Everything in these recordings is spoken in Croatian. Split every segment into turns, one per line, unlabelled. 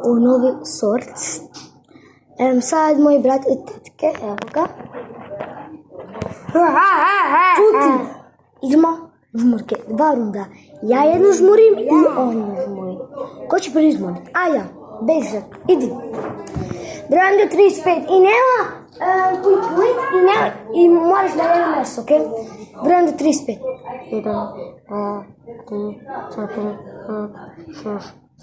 u novi sort. Sad moj brat i tetke, evo ga. Čuti! Idemo žmurke, 2 runda. Ja jednu žmurim i on jednu žmurim. Ko će prvi žmuriti? A ja, bežak, idi. Broj do 35 i nema i moraš da nema meso, okej? Broj do 35. 1, 2, 3, 4, 5, 6,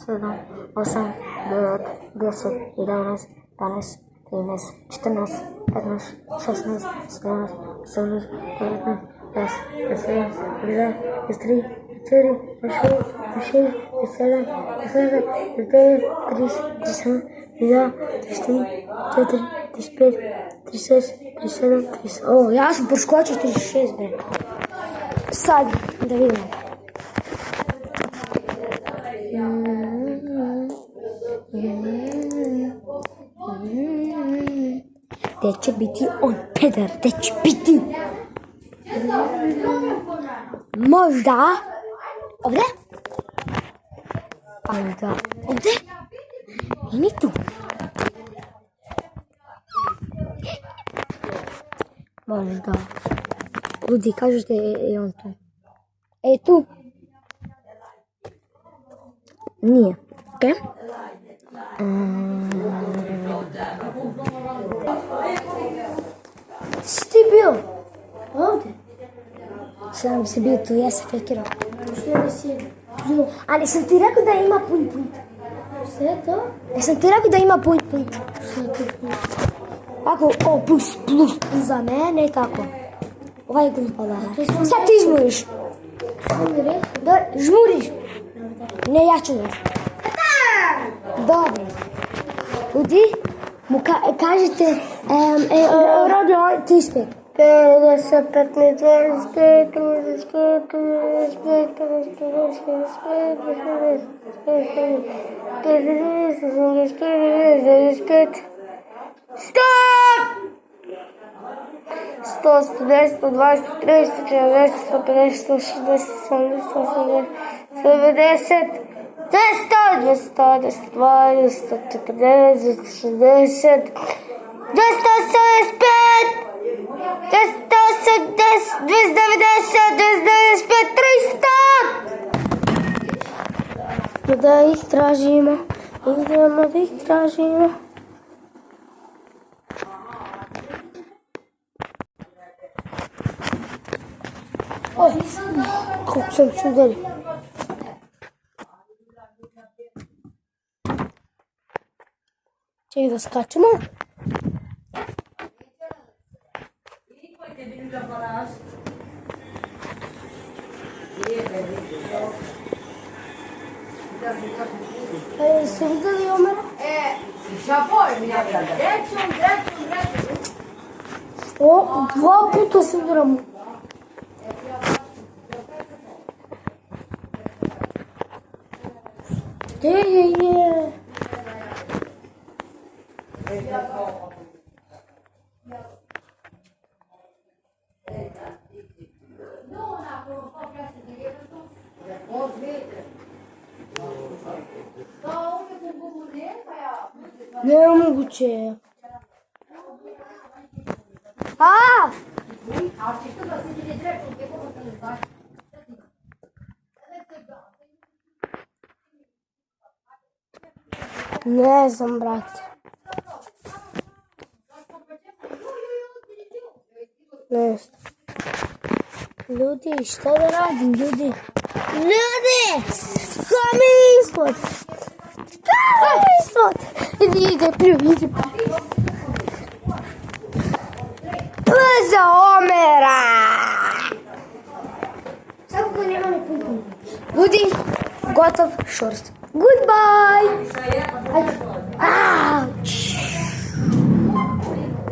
7, 8, 9, 10, 11, 12, 13, 14, 15, 16, 17, 18, 19, 20, 21, 22, 23, 24, 25, 26, 27, 28, 29, 30, 31, 32, 33, 34, 35, 36, 37, 38. O, ja sam poskočio 36, bre. Sad, da vidimo. Gde će biti on, pedar? Gde će biti? Možda ovdje? Pa onda ovdje? I ni tu. Možda. Ljudi, kažete je on tu. Tu. Nije. Okej? Si ti bio? Ovdje? Sam si bio tu, ja sam fekirao. Što nisi bio? Ali sam ti rekao da ima point. Što je to? Sam ti rekao da ima point. Što je to point? Ako, plus za mene i tako. Ovaj je grupa. Sad ti žmuriš. Što mi rekao? Da, žmuriš. Ne, ja ću da. Dobro. Ljudi, mu kažete, radi 35. 50, 15, 25, 35, 35, 55, 100, 110, 120, 30, 40, 150, 160, 170, 180, 190, 200, 220, 140, 260, 285, 280, 290, 295, 300! Da ih tražimo, idemo da ih tražimo. Kako sam se udario. Čekaj da skačemo. Ste vidjeli Omera? O, 2 puta se udaramo. Gdje je? Nemoguće je. Ne znam, brate. Ne znam. Ljudi, šta da radim, ljudi? Ljudi! Kome ispod? Kome ispod? Ide plju. Za Omera! Samo ko nema ne puno. Ljudi, gotov šorst. Goodbye! Ouch!